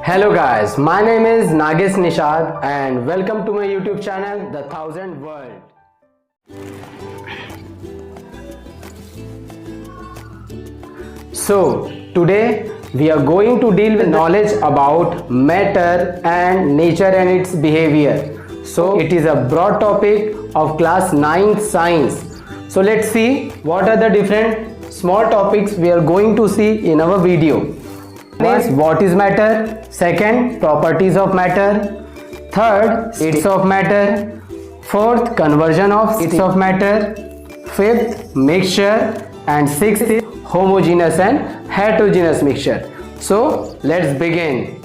Hello guys, my name is Nagesh Nishad and welcome to my YouTube channel The Thousand World. So today we are going to deal with knowledge about matter and nature and its behavior. So it is a broad topic of class 9th science. So let's see what are the different small topics we are going to see in our video. First, what is matter? Second, properties of matter. Third, states of matter. Fourth, conversion of states of matter. Fifth, mixture. And sixth is homogeneous and heterogeneous mixture. So let's begin.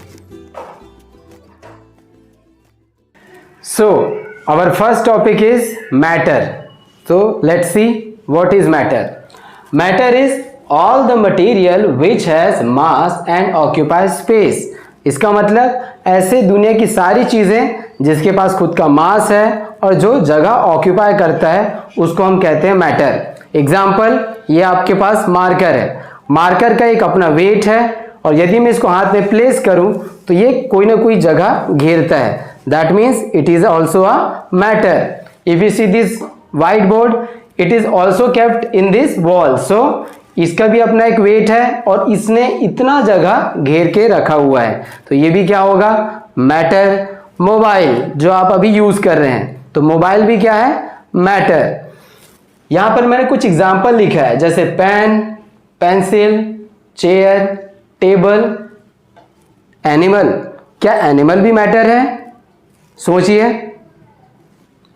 So our first topic is matter. So let's see what is matter. Matter is all the material which has mass and occupies space. इसका मतलब ऐसे दुनिया की सारी चीजें जिसके पास खुद का मास है और जो जगह ऑक्यूपाई करता है उसको हम कहते हैं मैटर। एग्जाम्पल, ये आपके पास मार्कर है, मार्कर का एक अपना वेट है और यदि मैं इसको हाथ में प्लेस करूं तो ये कोई ना कोई जगह घेरता है। That means it is also a matter. If you see this whiteboard, it is also kept in this wall. So इसका भी अपना एक वेट है और इसने इतना जगह घेर के रखा हुआ है, तो ये भी क्या होगा, मैटर। मोबाइल जो आप अभी यूज कर रहे हैं, तो मोबाइल भी क्या है, मैटर। यहां पर मैंने कुछ एग्जांपल लिखा है, जैसे pen, pencil, chair, table, animal. क्या एनिमल भी मैटर है? सोचिए,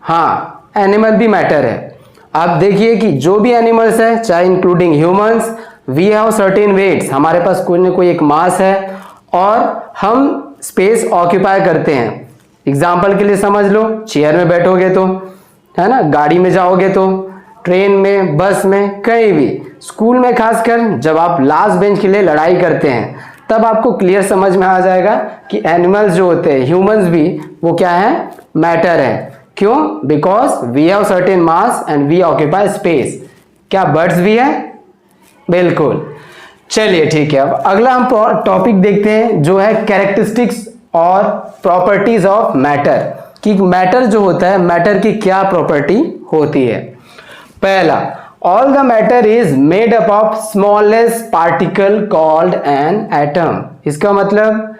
हाँ, एनिमल भी मैटर है। आप देखिए कि जो भी एनिमल्स है, चाहे including humans, we have certain weights, हमारे पास कोई ना कोई एक मास है और हम स्पेस ऑक्यूपाई करते हैं। एग्जाम्पल के लिए समझ लो, चेयर में बैठोगे तो, है ना, गाड़ी में जाओगे तो, ट्रेन में, बस में, कहीं भी, स्कूल में खासकर जब आप लास्ट बेंच के लिए लड़ाई करते हैं तब आपको क्लियर समझ में आ जाएगा कि एनिमल्स जो होते हैं, ह्यूमंस भी, वो क्या है, मैटर है। क्यों? Because we have certain mass and we occupy space. क्या बर्ड्स भी है? बिल्कुल। चलिए ठीक है, अब अगला हम टॉपिक देखते हैं जो है कैरेक्टरिस्टिक्स और प्रॉपर्टीज ऑफ मैटर, कि मैटर जो होता है, मैटर की क्या प्रॉपर्टी होती है। पहला, all the matter is made up of smallest particle called an atom. इसका मतलब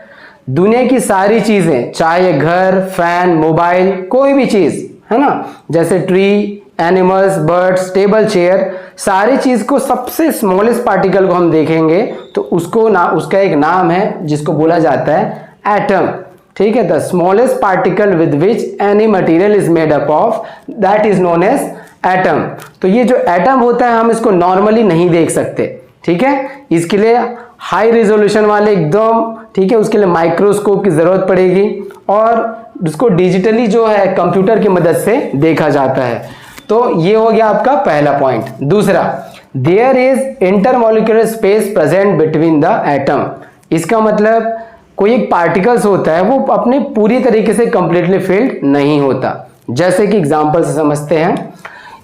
दुनिया की सारी चीजें, चाहे घर, फैन, मोबाइल, कोई भी चीज, है ना, जैसे tree, animals, birds, table, chair, सारी चीज को सबसे स्मॉलेस्ट पार्टिकल को हम देखेंगे तो उसका एक नाम है जिसको बोला जाता है एटम। ठीक है, the smallest particle with which any material is made up of, that is known as atom. तो ये जो एटम होता है, हम इसको नॉर्मली नहीं देख सकते। ठीक है, इसके लिए हाई रेजोल्यूशन वाले एकदम, ठीक है, उसके लिए माइक्रोस्कोप की जरूरत पड़ेगी और उसको डिजिटली जो है कंप्यूटर की मदद से देखा जाता है। तो ये हो गया आपका पहला पॉइंट। दूसरा, there is intermolecular space present between the atom. इसका मतलब कोई एक पार्टिकल्स होता है, वो अपने पूरी तरीके से कंप्लीटली फिल्ड नहीं होता। जैसे कि एग्जांपल से समझते हैं,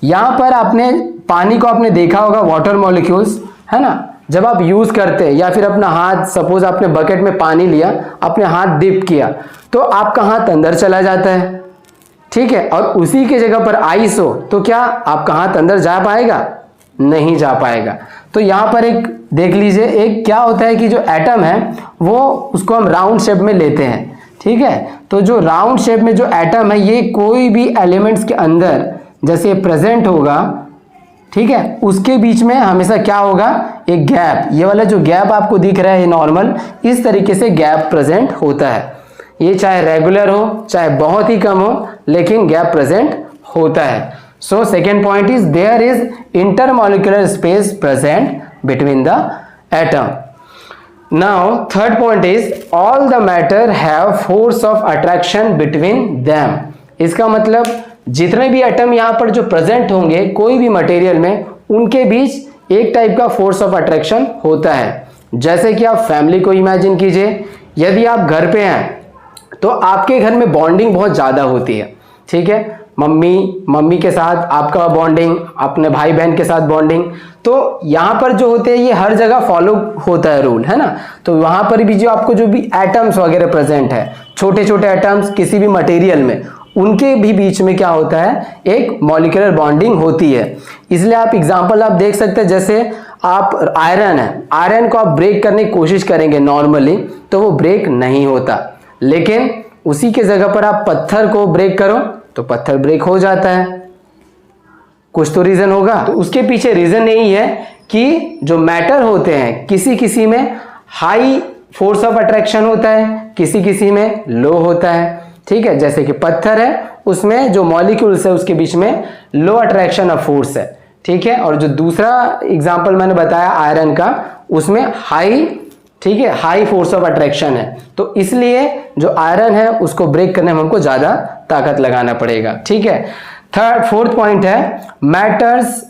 यहां पर आपने पानी को आपने देखा होगा, वाटर मॉलिक्यूल्स, है ना, जब आप यूज करते हैं या फिर अपना हाथ, सपोज आपने बकेट में पानी लिया, अपने हाथ डिप किया, तो आपका हाथ अंदर चला जाता है। ठीक है, और उसी के जगह पर आइस हो तो क्या आपका हाथ अंदर जा पाएगा? नहीं जा पाएगा। तो यहां पर एक देख लीजिए, एक क्या होता है कि जो एटम है वो, उसको हम राउंड शेप में लेते हैं। ठीक है, तो जो राउंड शेप में जो एटम है, ये कोई भी एलिमेंट्स के अंदर जैसे प्रेजेंट होगा, ठीक है, उसके बीच में हमेशा क्या होगा, एक गैप। ये वाला जो गैप आपको दिख रहा है नॉर्मल, इस तरीके से गैप प्रेजेंट होता है। ये चाहे रेगुलर हो, चाहे बहुत ही कम हो, लेकिन गैप प्रेजेंट होता है। So second point is there is intermolecular space present between the atom. Now third point is all the matter have force of attraction between them. इसका मतलब जितने भी एटम यहाँ पर जो प्रेजेंट होंगे कोई भी मटेरियल में, उनके बीच एक टाइप का फोर्स ऑफ अट्रैक्शन होता है। जैसे कि आप फैमिली को इमेजिन कीजिए, यदि आप घर पे हैं तो आपके घर में बॉन्डिंग बहुत ज़्यादा होती है। ठीक है, मम्मी के साथ आपका बॉन्डिंग, अपने भाई बहन के साथ बॉन्डिंग, तो यहाँ पर जो होते हैं ये हर जगह फॉलो होता है रूल, है ना। तो वहां पर भी जो आपको जो भी एटम्स वगैरह प्रेजेंट है, छोटे छोटे एटम्स किसी भी मटेरियल में, उनके भी बीच में क्या होता है, एक मॉलिक्यूलर बॉन्डिंग होती है। इसलिए आप एग्जांपल आप देख सकते हैं, जैसे आप आयरन है, आयरन को आप ब्रेक करने की कोशिश करेंगे नॉर्मली तो वो ब्रेक नहीं होता, लेकिन उसी के जगह पर आप पत्थर को ब्रेक करो तो पत्थर ब्रेक हो जाता है। कुछ तो रीजन होगा। तो उसके पीछे रीजन यही है कि जो मैटर होते हैं किसी किसी में हाई फोर्स ऑफ अट्रैक्शन होता है, किसी किसी में लो होता है, ठीक है। जैसे कि पत्थर है, उसमें जो मॉलिक्यूल्स है उसके बीच में लो अट्रैक्शन ऑफ फोर्स है, ठीक है। और जो दूसरा एग्जांपल मैंने बताया आयरन का, उसमें हाई, ठीक है, हाई फोर्स ऑफ अट्रैक्शन है। तो इसलिए जो आयरन है उसको ब्रेक करने में हमको ज्यादा ताकत लगाना पड़ेगा, ठीक है। फोर्थ पॉइंट है matters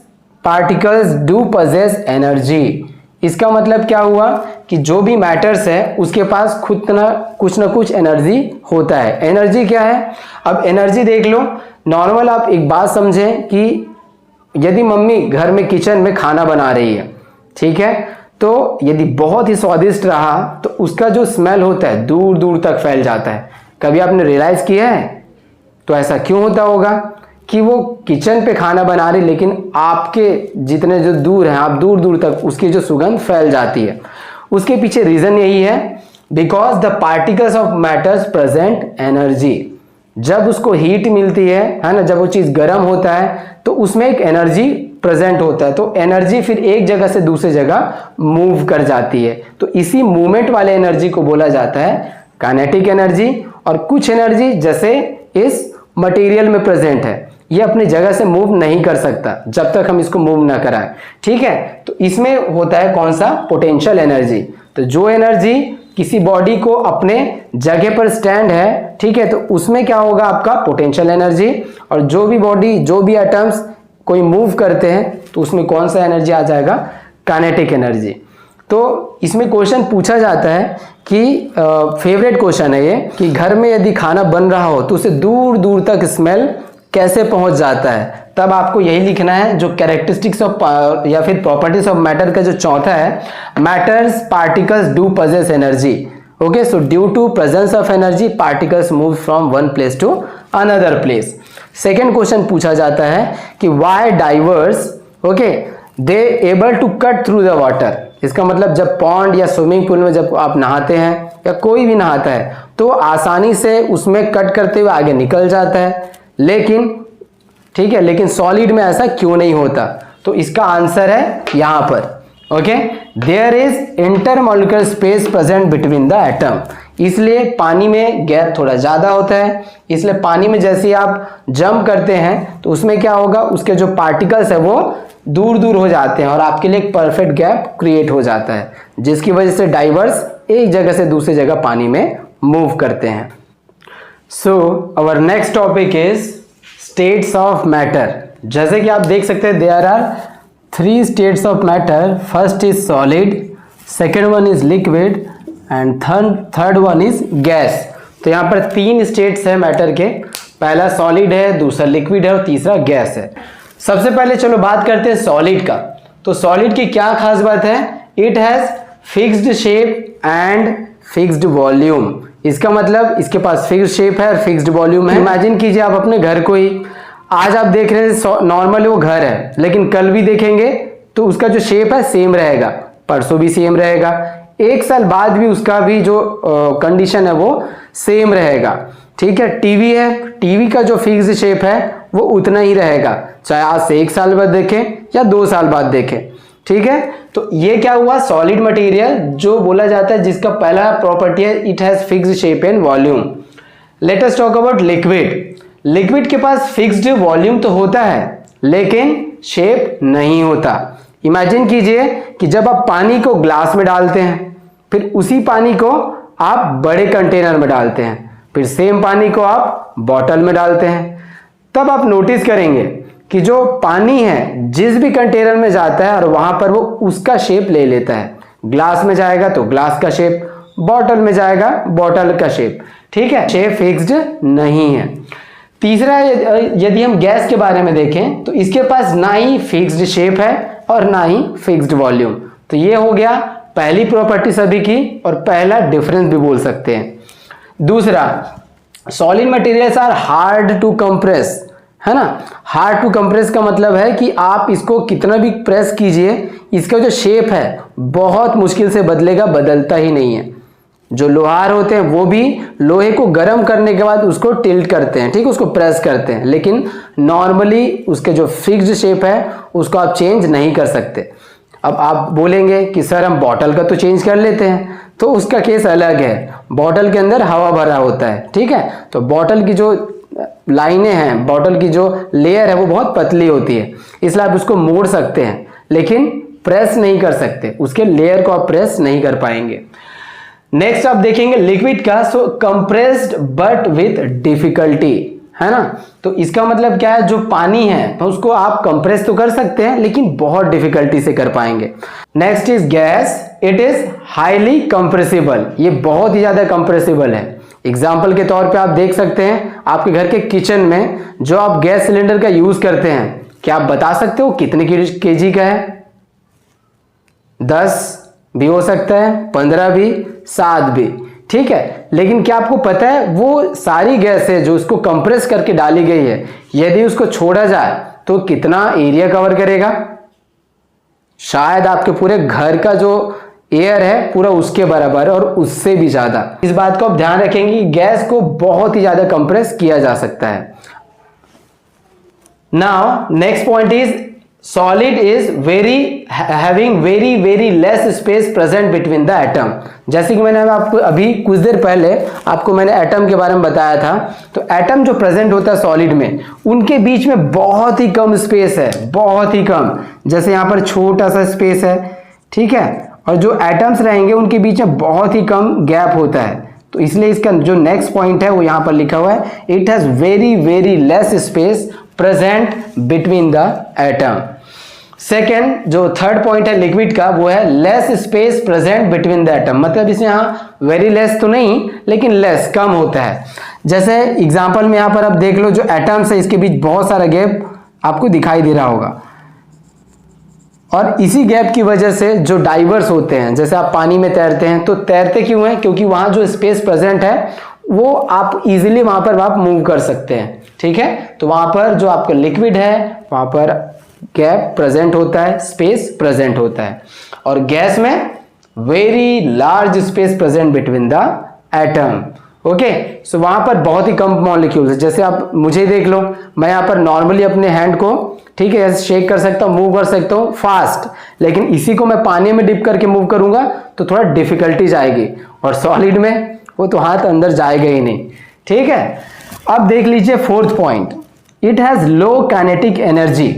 particles do possess energy. इसका मतलब क्या हुआ कि जो भी मैटर्स है उसके पास खुद ना कुछ एनर्जी होता है। एनर्जी क्या है, अब एनर्जी देख लो। नॉर्मल आप एक बात समझें कि यदि मम्मी घर में किचन में खाना बना रही है, ठीक है, तो यदि बहुत ही स्वादिष्ट रहा तो उसका जो स्मेल होता है दूर दूर तक फैल जाता है। कभी आपने रियलाइज किया है? तो ऐसा क्यों होता होगा कि वो किचन पे खाना बना रही, लेकिन आपके जितने जो दूर हैं, आप दूर दूर तक उसकी जो सुगंध फैल जाती है। उसके पीछे रीजन यही है, because the particles of matters present energy. जब उसको हीट मिलती है ना, जब वो चीज गर्म होता है तो उसमें एक एनर्जी प्रेजेंट होता है, तो एनर्जी फिर एक जगह से दूसरी जगह मूव कर जाती है। तो इसी मूवमेंट वाले एनर्जी को बोला जाता है काइनेटिक एनर्जी। और कुछ एनर्जी जैसे इस मटेरियल में प्रेजेंट है, ये अपनी जगह से मूव नहीं कर सकता जब तक हम इसको मूव ना कराएं, ठीक है। तो इसमें होता है कौन सा, पोटेंशियल एनर्जी। तो जो एनर्जी किसी बॉडी को अपने जगह पर स्टैंड है, ठीक है, तो उसमें क्या होगा आपका पोटेंशियल एनर्जी। और जो भी बॉडी, जो भी एटम्स कोई मूव करते हैं तो उसमें कौन सा एनर्जी आ जाएगा, काइनेटिक एनर्जी। तो इसमें क्वेश्चन पूछा जाता है कि फेवरेट क्वेश्चन है ये, कि घर में यदि खाना बन रहा हो तो उसे दूर दूर तक स्मेल कैसे पहुंच जाता है। तब आपको यही लिखना है जो कैरेक्टरिस्टिक्स ऑफ या फिर प्रॉपर्टीज ऑफ मैटर का जो चौथा है, matters particles do possess energy. Okay, so due to presence of energy particles move from one place to another place. Second question पूछा जाता है कि why divers, okay, they able to cut through the water. इसका मतलब जब pond या swimming pool में जब आप नहाते हैं या कोई भी नहाता है तो आसानी से उसमें कट करते हुए आगे निकल जाता है, लेकिन ठीक है, लेकिन सॉलिड में ऐसा क्यों नहीं होता। तो इसका आंसर है यहां पर, okay, there is intermolecular space present between the atom. इसलिए पानी में गैप थोड़ा ज्यादा होता है, इसलिए पानी में जैसे आप जंप करते हैं तो उसमें क्या होगा, उसके जो पार्टिकल्स है वो दूर दूर हो जाते हैं और आपके लिए एक परफेक्ट गैप क्रिएट हो जाता है, जिसकी वजह से डाइवर्स एक जगह से दूसरी जगह पानी में मूव करते हैं। So our next topic is states of matter. जैसे कि आप देख सकते हैं there are 3 states of matter. First is solid, second one is liquid and third one is gas. तो यहाँ पर 3 स्टेट्स है मैटर के, पहला सॉलिड है, दूसरा लिक्विड है और तीसरा गैस है। सबसे पहले चलो बात करते हैं सॉलिड का। तो सॉलिड की क्या खास बात है, it has fixed shape and fixed volume. इसका मतलब इसके पास फिक्स्ड शेप है और फिक्स्ड वॉल्यूम है। इमेजिन कीजिए आप अपने घर को ही, आज आप देख रहे हैं नॉर्मल वो घर है, लेकिन कल भी देखेंगे तो उसका जो शेप है सेम रहेगा, परसों भी सेम रहेगा, 1 साल बाद भी उसका भी जो कंडीशन है वो सेम रहेगा, ठीक है। टीवी है, टीवी का जो फिक्स्ड शेप है वो उतना ही रहेगा, चाहे आज से 1 साल बाद देखें या 2 साल बाद देखें, ठीक है। तो ये क्या हुआ, सॉलिड मटेरियल जो बोला जाता है जिसका पहला प्रॉपर्टी है it has fixed shape and volume. Let us talk about liquid. Liquid के पास फिक्स्ड वॉल्यूम तो होता है लेकिन शेप नहीं होता। इमेजिन कीजिए कि जब आप पानी को ग्लास में डालते हैं, फिर उसी पानी को आप बड़े कंटेनर में डालते हैं, फिर सेम पानी को आप बॉटल में डालते हैं, तब आप नोटिस करेंगे कि जो पानी है जिस भी कंटेनर में जाता है और वहां पर वो उसका शेप ले लेता है। ग्लास में जाएगा तो ग्लास का शेप, बॉटल में जाएगा बॉटल का शेप, ठीक है, शेप फिक्स्ड नहीं है। तीसरा, यदि हम गैस के बारे में देखें तो इसके पास ना ही फिक्स्ड शेप है और ना ही फिक्स्ड वॉल्यूम। तो ये हो गया पहली प्रॉपर्टी सभी की और पहला डिफरेंस भी बोल सकते हैं। दूसरा, solid materials are hard to compress, है ना। हार्ड टू कंप्रेस का मतलब है कि आप इसको कितना भी प्रेस कीजिए, इसका जो शेप है बहुत मुश्किल से बदलेगा, बदलता ही नहीं है। जो लोहार होते हैं वो भी लोहे को गर्म करने के बाद उसको टिल्ट करते हैं, ठीक, उसको प्रेस करते हैं, लेकिन नॉर्मली उसके जो फिक्स्ड शेप है उसको आप चेंज नहीं कर सकते। अब आप बोलेंगे कि सर हम बॉटल का तो चेंज कर लेते हैं, तो उसका केस अलग है। बॉटल के अंदर हवा भरा होता है, ठीक है, तो बॉटल की जो लाइनें हैं, बॉटल की जो लेयर है वो बहुत पतली होती है, इसलिए आप उसको मोड़ सकते हैं लेकिन प्रेस नहीं कर सकते, उसके लेयर को आप प्रेस नहीं कर पाएंगे। नेक्स्ट आप देखेंगे लिक्विड का, सो कंप्रेस्ड बट विथ डिफिकल्टी, है ना। तो इसका मतलब क्या है, जो पानी है तो उसको आप कंप्रेस तो कर सकते हैं लेकिन बहुत डिफिकल्टी से कर पाएंगे। Next is gas, it is highly compressible, ये बहुत ही ज्यादा कंप्रेसिबल है। एग्जाम्पल के तौर पे आप देख सकते हैं आपके घर के किचन में जो आप गैस सिलेंडर का यूज करते हैं, क्या आप बता सकते हो कितने केजी का है? 10 भी हो सकता है, 15 भी, 7 भी, ठीक है। लेकिन क्या आपको पता है वो सारी गैस है जो उसको कंप्रेस करके डाली गई है, यदि उसको छोड़ा जाए तो कितना एरिया कवर करेगा? शायद आपके पूरे घर का जो एयर है पूरा उसके बराबर और उससे भी ज्यादा। इस बात को आप ध्यान रखेंगे कि गैस को बहुत ही ज्यादा कंप्रेस किया जा सकता है। Now next point is solid is having very less space present between the atom। जैसे कि मैंने आपको अभी कुछ देर पहले आपको मैंने एटम के बारे में बताया था, तो एटम जो प्रेजेंट होता है सॉलिड में, उनके बीच में बहुत ही कम स्पेस है, बहुत ही कम। जैसे यहाँ पर छोटा सा स्पेस है, ठीक है, और जो एटम्स रहेंगे उनके बीच में बहुत ही कम गैप होता है। तो इसलिए इसका जो नेक्स्ट पॉइंट है वो यहाँ पर लिखा हुआ है, it has very less space present between the atom. Second, जो थर्ड पॉइंट है लिक्विड का, वो है less space present between the atom. मतलब इसमें यहाँ वेरी लेस तो नहीं लेकिन लेस, कम होता है। जैसे एग्जांपल में यहाँ पर आप देख लो, जो एटम्स है इसके बीच बहुत सारा गैप आपको दिखाई दे रहा होगा, और इसी गैप की वजह से जो डाइवर्स होते हैं, जैसे आप पानी में तैरते हैं तो तैरते क्यों हैं? क्योंकि वहां जो स्पेस प्रेजेंट है वो आप इजीली वहां पर आप मूव कर सकते हैं, ठीक है। तो वहां पर जो आपका लिक्विड है वहां पर गैप प्रेजेंट होता है, स्पेस प्रेजेंट होता है, और गैस में very large space present between the atom. Okay, so वहां पर बहुत ही कम मॉलिक्यूल्स है। जैसे आप मुझे देख लो, मैं यहाँ पर नॉर्मली अपने हैंड को, ठीक है, ऐसे शेक कर सकता हूँ, मूव कर सकता हूँ फास्ट, लेकिन इसी को मैं पानी में डिप करके मूव करूंगा तो थोड़ा डिफिकल्टी जाएगी, और सॉलिड में वो तो हाथ अंदर जाएगा ही नहीं, ठीक है। अब देख लीजिए fourth point, it has low kinetic energy.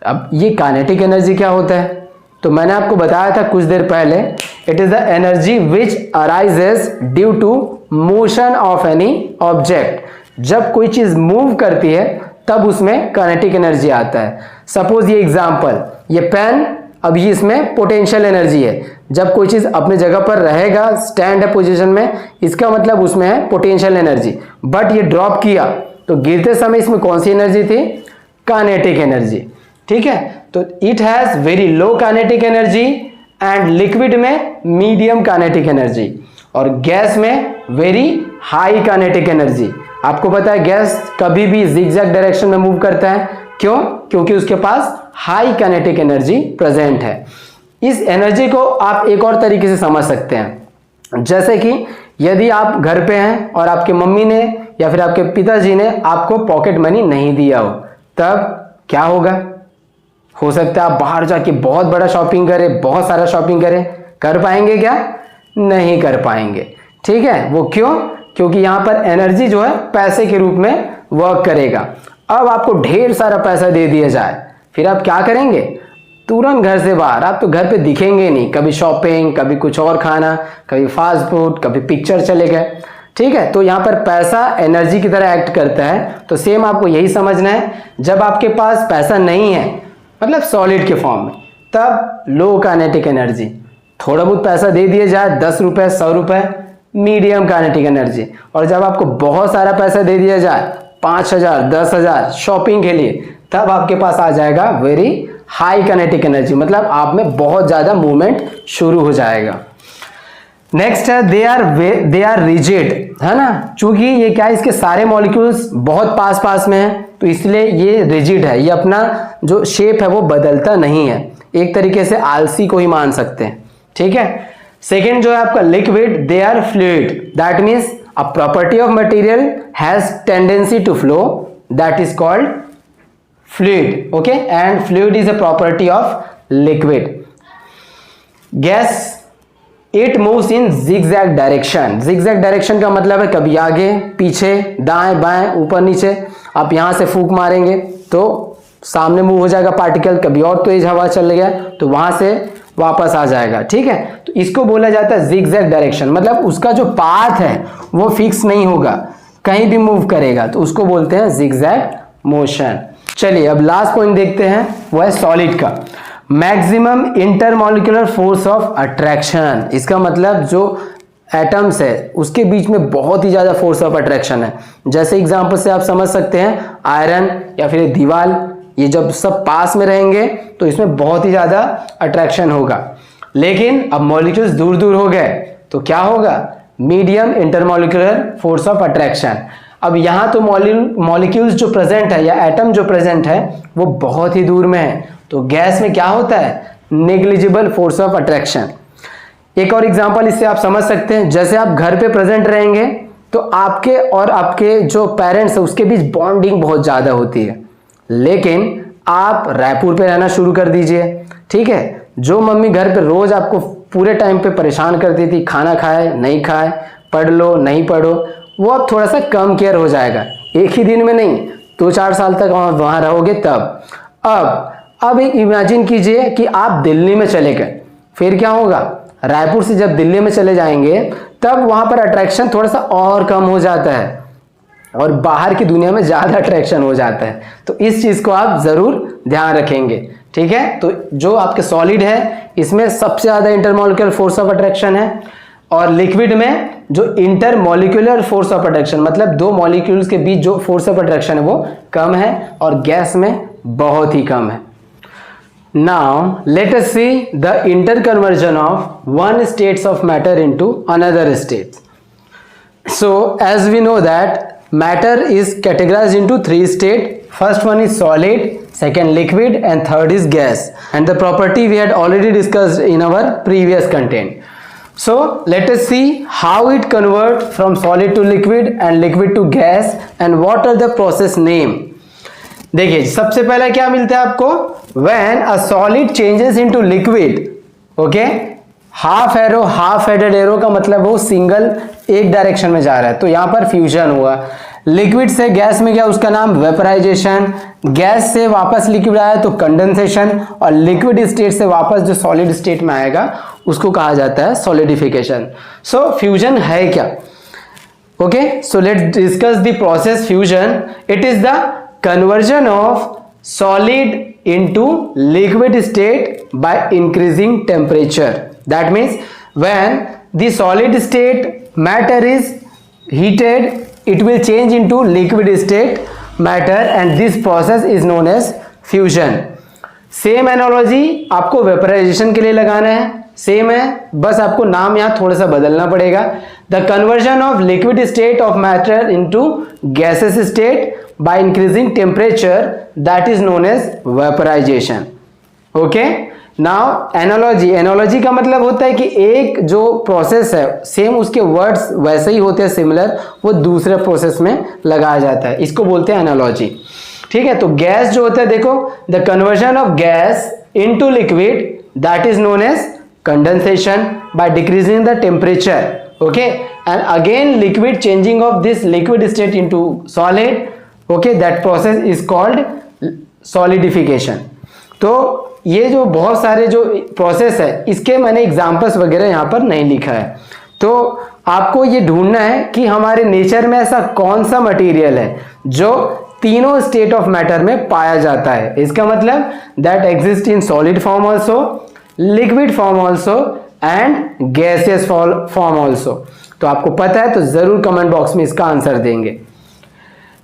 अब ये काइनेटिक एनर्जी क्या होता है? तो मैंने आपको बताया था कुछ देर पहले, it is the energy which arises due to motion of any object. जब कोई चीज मूव करती है तब उसमें काइनेटिक एनर्जी आता है। सपोज ये एग्जांपल, ये पेन, अब ये इसमें पोटेंशियल एनर्जी है। जब कोई चीज अपने जगह पर रहेगा, स्टैंड है पोजीशन में, इसका मतलब उसमें है पोटेंशियल एनर्जी। बट ये ड्रॉप किया तो गिरते समय इसमें कौन सी एनर्जी थी? काइनेटिक एनर्जी, ठीक है। तो it has very low kinetic energy and liquid में मीडियम काइनेटिक एनर्जी, और गैस में वेरी हाई काइनेटिक एनर्जी। आपको पता है गैस कभी भी जिगजैग डायरेक्शन में मूव करता है, क्यों? क्योंकि उसके पास हाई काइनेटिक एनर्जी प्रेजेंट है। इस एनर्जी को आप एक और तरीके से समझ सकते हैं, जैसे कि यदि आप घर पे हैं और आपके मम्मी ने या फिर आपके पिताजी ने आपको पॉकेट मनी नहीं दिया हो, तब क्या होगा? हो सकता है आप बाहर जाके बहुत बड़ा शॉपिंग करें, बहुत सारा शॉपिंग करें, कर पाएंगे क्या? नहीं कर पाएंगे, ठीक है। वो क्यों? क्योंकि यहां पर एनर्जी जो है पैसे के रूप में वर्क करेगा। अब आपको ढेर सारा पैसा दे दिया जाए, फिर आप क्या करेंगे? तुरंत घर से बाहर, आप तो घर पे दिखेंगे नहीं, कभी शॉपिंग, कभी कुछ और खाना, कभी फास्ट फूड, कभी पिक्चर चले गए, ठीक है। तो यहाँ पर पैसा एनर्जी की तरह एक्ट करता है। तो सेम आपको यही समझना है, जब आपके पास पैसा नहीं है, मतलब सॉलिड के फॉर्म में, तब लो काइनेटिक एनर्जी। थोड़ा बहुत पैसा दे दिया जाए, 10 रुपए, 100 रुपए, मीडियम काइनेटिक एनर्जी। और जब आपको बहुत सारा पैसा दे दिया जाए 5,000 10,000 शॉपिंग के लिए, तब आपके पास आ जाएगा वेरी हाई काइनेटिक एनर्जी, मतलब आप में बहुत ज़्यादा मूवमेंट शुरू हो जाएगा। नेक्स्ट है दे आर रिजिड, है ना, चूंकि ये क्या है, इसके सारे मॉलिक्यूल्स बहुत पास पास में है तो इसलिए ये रिजिड है, ये अपना जो शेप है वो बदलता नहीं है, एक तरीके से आलसी को ही मान सकते हैं, ठीक है। सेकेंड जो है आपका liquid, they are fluid, that means a property of material has tendency to flow, that is called fluid, okay, and fluid is a property of liquid. Gas, it moves in zigzag direction, zigzag direction का मतलब है कभी आगे पीछे दाएं बाएं ऊपर नीचे, आप यहां से फूंक मारेंगे तो सामने मूव हो जाएगा पार्टिकल, कभी और तेज हवा चल गया तो वहां से वापस आ जाएगा, ठीक है। तो इसको बोला जाता है zigzag डायरेक्शन, मतलब उसका जो पाथ है वो फिक्स नहीं होगा, कहीं भी मूव करेगा, तो उसको बोलते हैं zigzag मोशन। चलिए अब लास्ट पॉइंट देखते हैं, वो है सॉलिड का maximum intermolecular force of attraction. इसका मतलब जो एटम्स है उसके बीच में बहुत ही ज्यादा फोर्स ऑफ अट्रैक्शन है। जैसे एग्जांपल से आप समझ सकते हैं आयरन या फिर दीवार, ये जब सब पास में रहेंगे तो इसमें बहुत ही ज्यादा अट्रैक्शन होगा। लेकिन अब मॉलिक्यूल्स दूर दूर हो गए तो क्या होगा, medium intermolecular force of attraction. अब यहाँ तो मॉलिक्यूल्स जो प्रेजेंट है या एटम जो प्रेजेंट है वो बहुत ही दूर में है, तो गैस में क्या होता है, नेग्लिजिबल फोर्स ऑफ अट्रैक्शन। एक और एग्जांपल इससे आप समझ सकते हैं, जैसे आप घर पे प्रेजेंट रहेंगे तो आपके और आपके जो पेरेंट्स है उसके बीच बॉन्डिंग बहुत ज्यादा होती है, लेकिन आप रायपुर पे रहना शुरू कर दीजिए, ठीक है, जो मम्मी घर पे रोज आपको पूरे टाइम पे परेशान करती थी, खाना खाए नहीं खाए, पढ़ लो नहीं पढ़ो, वो अब थोड़ा सा कम केयर हो जाएगा, एक ही दिन में नहीं, 2-4 साल तक वहां रहोगे तब। अब एक इमेजिन कीजिए कि आप दिल्ली में चले गए, फिर क्या होगा, रायपुर से जब दिल्ली में चले जाएंगे तब वहां पर अट्रैक्शन थोड़ा सा और कम हो जाता है और बाहर की दुनिया में ज्यादा अट्रैक्शन हो जाता है, तो इस चीज को आप जरूर ध्यान रखेंगे, ठीक है। तो जो आपके सॉलिड है इसमें सबसे ज्यादा इंटरमॉलिक्यूलर फोर्स ऑफ अट्रैक्शन है, और लिक्विड में जो इंटरमॉलिक्यूलर फोर्स ऑफ अट्रैक्शन मतलब दो मॉलिक्यूल्स के बीच जो फोर्स ऑफ अट्रैक्शन है वो कम है, और गैस में बहुत ही कम है। Now let us see the interconversion of one states of matter into another state. So as we know that matter is categorized into 3 states. First one is solid, second liquid, and third is gas. And the property we had already discussed in our previous content. So let us see how it converts from solid to liquid and liquid to gas, and what are the process name. देखिए सबसे पहला क्या मिलता है आपको, when a solid changes into liquid, okay, half arrow half headed arrow का मतलब वो सिंगल एक डायरेक्शन में जा रहा है, तो यहां पर फ्यूजन हुआ। लिक्विड से गैस में गया, उसका नाम वेपराइजेशन, गैस से वापस लिक्विड आया तो कंडेंसेशन, और लिक्विड स्टेट से वापस जो सॉलिड स्टेट में आएगा उसको कहा जाता है सॉलिडिफिकेशन। सो फ्यूजन है क्या, okay, so let's discuss the process fusion. It is the conversion of solid into liquid state by increasing temperature. That means when the solid state matter is heated, it will change into liquid state matter, and this process is known as fusion. Same analogy आपको vaporisation के लिए लगाना है, same है, बस आपको नाम यहाँ थोड़ा सा बदलना पड़ेगा। The conversion of liquid state of matter into gases state by increasing temperature, that is known as vaporisation, okay. Now analogy, analogy का मतलब होता है कि एक जो प्रोसेस है सेम उसके वर्ड्स वैसे ही होते हैं सिमिलर, वो दूसरे प्रोसेस में लगाया जाता है, इसको बोलते हैं एनालॉजी, ठीक है। तो गैस जो होता है, देखो, the conversion of gas into liquid, that is known as condensation by decreasing the temperature, okay, and again liquid changing of this liquid state into solid, okay, that process is called solidification. तो ये जो बहुत सारे जो process है इसके मैंने examples वगैरह यहाँ पर नहीं लिखा है, तो आपको ये ढूंढना है कि हमारे नेचर में ऐसा कौन सा मटेरियल है जो तीनों स्टेट ऑफ मैटर में पाया जाता है। इसका मतलब that exist in solid form also, liquid form also, and gaseous form also. तो आपको पता है तो जरूर कमेंट बॉक्स में इसका आंसर देंगे।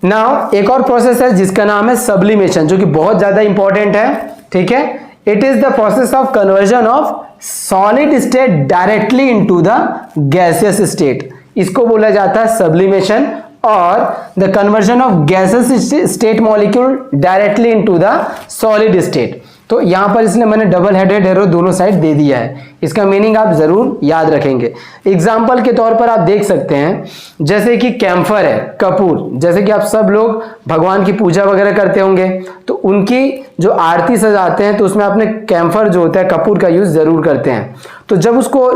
नाउ एक और प्रोसेस है जिसका नाम है सब्लिमेशन, जो कि बहुत ज्यादा इंपॉर्टेंट है, ठीक है। It is the process of conversion of solid state directly into the gaseous state, इसको बोला जाता है सब्लिमेशन, और the conversion of gaseous state molecule directly into the solid state. तो यहां पर इसलिए मैंने डबल हेडेड एरो दोनों साइड दे दिया है, इसका मीनिंग आप जरूर याद रखेंगे। एग्जाम्पल के तौर पर आप देख सकते हैं, जैसे कि कैम्फर है, कपूर, जैसे कि आप सब लोग भगवान की पूजा वगैरह करते होंगे, तो उनकी जो आरती सजाते हैं तो उसमें अपने कैम्फर जो होता है, कपूर का यूज जरूर करते हैं। तो जब उसको,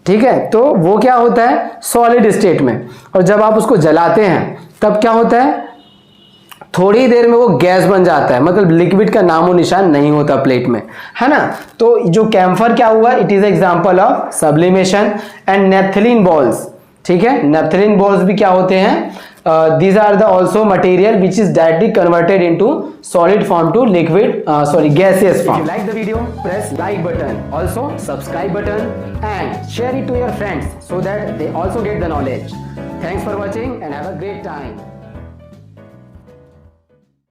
ठीक है, तो वो क्या होता है सॉलिड स्टेट में, और जब आप उसको जलाते हैं तब क्या होता है, थोड़ी देर में वो गैस बन जाता है, मतलब लिक्विड का नामो निशान नहीं होता प्लेट में, है ना। तो जो कैम्फर क्या हुआ, it is example of sublimation. And naphthalene balls, ठीक है, नेफ्थलीन बॉल्स भी क्या होते हैं, these are the also material which is directly converted into solid form to liquid, gaseous form. If you like the video, press like button, also subscribe button and share it to your friends so that they also get the knowledge. Thanks for watching and have a great time.